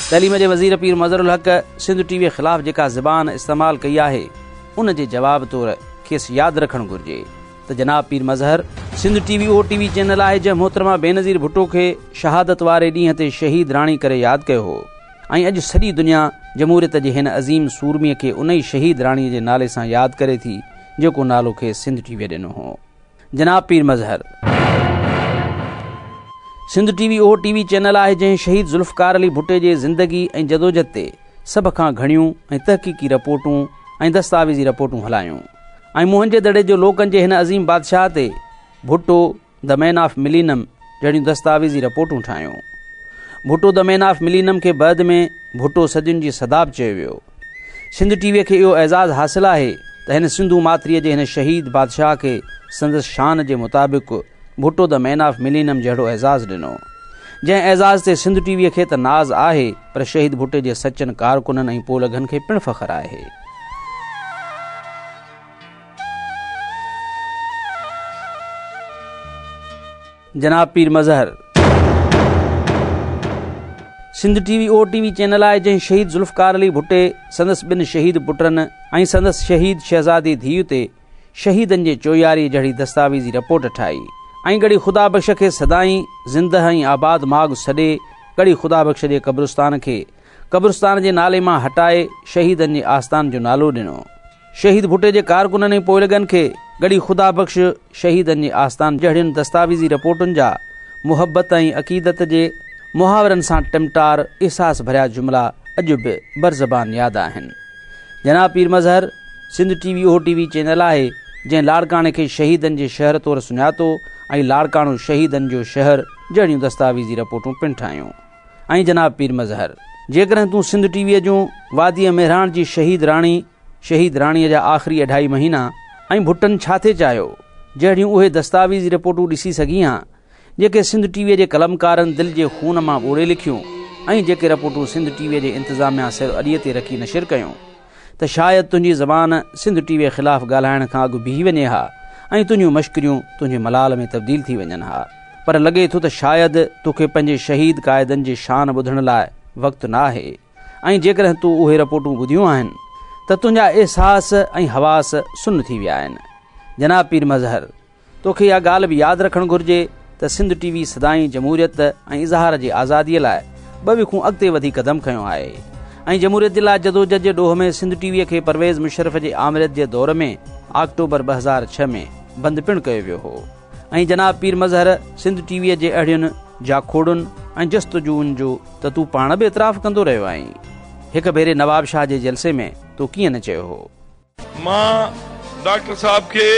तइलीम जे वज़ीर पीर मज़हरुल हक़ सिंध टीवीअ ख़िलाफ़ जेका ज़बान इस्तेमालु कई आहे उन जे जवाब तौरु खेसि यादि रखणु घुरिजे त जनाब पीर मज़हर सिंध टीवी उहो टीवी चैनल आहे जंहिं मोहतरमा बेनज़ीर भुट्टो खे शहादत वारे ॾींहं ते शहीद राणी करे यादि कयो हो ऐं अॼु सॼी दुनिया जमहूरियत जे हिन अज़ीम सूरमीअ खे उन ई शहीद राणीअ जे नाले सां यादि करे थी जेको नालो खे सिंध टीवीअ ॾिनो हो। जनाब पीर मज़हर सिंध टीवी उहो टीवी चैनल आहे जंहिं शहीद ज़ुल्फ़कार अली भुट्टे जे ज़िंदगी ऐं जदोजहद ते सभ खां घणियूं ऐं तहक़ीक़ी रिपोर्टूं ऐं दस्तावेज़ी रिपोर्टूं हलायूं ऐं मुंहिंजे दड़े जो लोकनि जे हिन अज़ीम बादशाह ते Bhutto the man of millennium जहिड़ियूं दस्तावेज़ी रिपोर्टूं ठाहियूं। Bhutto the man of millennium खे बैद में भुट्टो सदियुनि जी सदाब चयो वियो। सिंध टीवीअ खे इहो एज़ाज़ हासिलु आहे त हिन सिंधू मात्रीअ जे हिन शहीद बादशाह खे संदसि शान जे मुताबिक़ Bhutto the man of millennium जहिड़ो एज़ाज़ ॾिनो जंहिं एज़ाज़ ते सिंध टीवीअ खे त नाज़ आहे पर शहीद भुट्टे जे सचनि कारकुननि ऐं पोलगनि खे पिणु फ़ख़्रु आहे। जनाब पीर मज़हर सिंध टीवी उहो टीवी चैनल आहे जंहिं शहीद ज़ुल्फ़कार अली भुट्टे संदसि ॿिनि शहीद पुटनि ऐं संदसि शहीद शहज़ादी धीउ ते शहीदनि जे चोयारी जहिड़ी दस्तावेज़ी रिपोर्ट ठाही ऐं गड़ी ख़ुदा बख़्श खे सदाई ज़िंदह ऐं आबाद माग सॾे गड़ी ख़ुदा बख़्श जे क़ब्रिस्तान खे क़ब्रिस्तान जे नाले मां हटाए शहीदनि जे आस्थान जो नालो ॾिनो। शहीद भुट्टे जे कारकुननि ऐं पोलगनि खे गड़ी ख़ुदा बख़्श शहीदनि जे आस्थान जहिड़ियुनि दस्तावेज़ी रिपोर्टुनि जा मुहबत ऐं अक़ीदत जे मुहावरनि सां टिमटार अहसास भरिया जुमिला अॼु बि बरज़बान यादि आहिनि। जनाब पीर मज़हर सिंध टीवी उहो टीवी चैनल आहे जंहिं लाड़काणे खे शहीदनि जे शहर तौरु सुञातो ऐं लाड़काणो शहीदनि जो शहर जहिड़ियूं दस्तावेज़ी रिपोर्टूं पिणु ठाहियूं। ऐं जनाब पीर मज़हर जेकॾहिं तूं सिंध टीवीअ जूं वादीअ मेहराण जी शहीद राणीअ जा आख़िरी 2.5 महीना ऐं भुट्टनि छा थे चाहियो जहिड़ियूं उहे दस्तावेज़ी रिपोर्टूं ॾिसी सघी हा जेके सिंध टीवीअ जे कलमकारनि दिलि जे खून मां ॿोड़े लिखियूं ऐं जेके रिपोर्टूं सिंध टीवीअ जे इंतिज़ामिया सिर अॾीअ ते रखी नशिर कयूं त शायदि तुंहिंजी ज़बान सिंध टीवीअ ख़िलाफ़ु ॻाल्हाइण खां अॻु बीही वञे हा ऐं तुंहिंजियूं मश्किरियूं तुंहिंजे मलाल में तब्दील थी वञनि हा। पर लॻे थो त शायदि तोखे पंहिंजे शहीद क़ाइदनि जी शान ॿुधण लाइ वक़्तु न आहे ऐं जेकॾहिं तूं उहे रिपोर्टूं ॿुधियूं आहिनि त तुंहिंजा अहसास ऐं हवास सुन्न थी विया आहिनि। जनाब पीर मज़हर तोखे इहा ॻाल्हि बि यादि रखणु घुरिजे त सिंध टीवी सदाई जमहूरियत ऐं इज़हार जी आज़ादीअ लाइ 2 विखूं अॻिते वधी क़दम खयों आहे ऐं जमहूरियत जे लाइ जदोजहद जे ॾोह में सिंध टीवीअ खे परवेज़ मुशर्रफ जे आमरियत जे दौर में अक्टूबर 2006 में बंदि पिणु कयो वियो हो। ऐं जनाब पीर मज़हर सिंध टीवीअ जे अहिड़ियुनि जाखोड़ुनि ऐं जस्तजूनि जो त तूं पाण बि इतराफ़ कंदो रहियो आहीं। हिकु भेरे नवाब शाह जे जलसे में तूं कीअं न चयो हो मां डॉक्टर साहब खे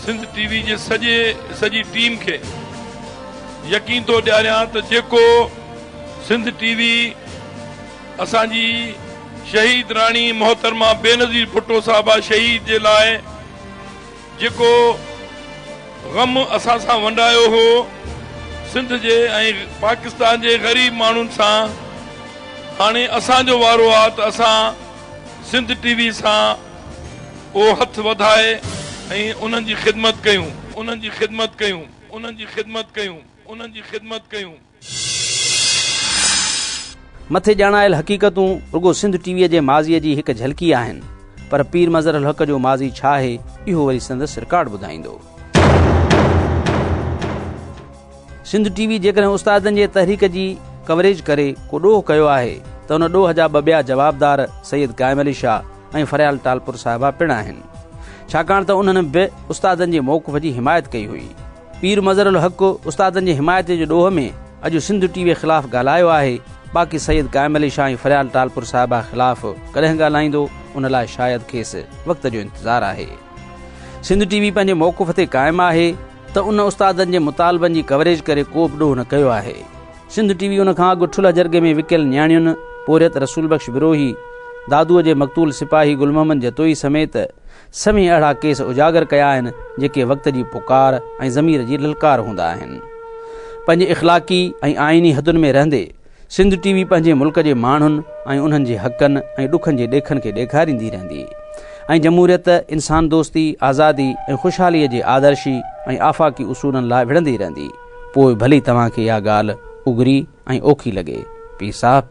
सिंध टीवी जे सॼी टीम खे यकीन थो ॾियारियां त जेको सिंध टीवी असांजी शहीद राणी मोहतरमा बेनज़ीर भुट्टो साहिबा शहीद जे लाइ जेको ग़म असां सां वंडायो हो सिंध जे ऐं पाकिस्तान जे ग़रीब माण्हुनि सां हाणे असांजो वारो आहे त असां सिंध टीवी सां उहो हथ वधाए ऐं उन्हनि जी ख़िदमत कयूं। मथे ॼाणायल हक़ीक़तूं रुगो सिंध टीवीअ जे माज़ीअ जी हिकु झलकी आहिनि पर पीर मज़हरुल हक़ जो माज़ी छा आहे इहो वरी संदसि रिकॉर्ड ॿुधाईंदो। सिंध टीवी जेकॾहिं उस्तादनि जे तहरीक जी कवरेज करे को ॾोह कयो आहे त उन ॾोह जा ॿ ॿिया जवाबदार सैयद क़ाइम अली शाह ऐं फरियाल टालपुर साहिबा पिणु आहिनि छाकाणि त उन्हनि बि उस्तादनि जे मौक़िफ़ जी हिमायत कई हुई। पीर मज़हरुल हक़ उस्तादनि जी हिमायत जे ॾोह में अॼु सिंध टीवीअ ख़िलाफ़ु ॻाल्हायो आहे बाक़ी सैयद क़ाइम अली शाह ऐं फरियाल टालपुर साहिबा ख़िलाफ़ु कॾहिं ॻाल्हाईंदो उन लाइ शायदि खेसि वक़्त जो इंतज़ारु आहे। सिंध टीवी पंहिंजे मौक़िफ़ ते क़ाइमु आहे त उन उस्तादनि जे मुतालबनि जी कवरेज करे को बि ॾोह न कयो आहे। सिंध टीवी उन खां अॻु ठुल जरगे में विकियल न्याणियुनि पोरियत रसूल बख़्श विरोही दादूअ जे मक़तूल सिपाही गुल मोहम्मद जतोई समेत सभई अहिड़ा केस उजागर कया आहिनि जेके वक़्त जी पुकार ऐं ज़मीर जी ललकार हूंदा आहिनि। पंहिंजे इख़लाक़ी ऐं आइनी हदुनि में रहंदे सिंध टीवी पंहिंजे मुल्क जे माण्हुनि ऐं उन्हनि जे हक़नि ऐं ॾुखनि जे ॾेखनि खे ॾेखारींदी रहंदी ऐं जमहूरियत इंसान दोस्ती आज़ादी ऐं ख़ुशहालीअ जे आदर्शी ऐं आफ़ाक़ी उसूलनि लाइ विढ़ंदी रहंदी। पोइ भली तव्हांखे इहा ॻाल्हि उगरी ऐं ओखी लॻे पीस साहब।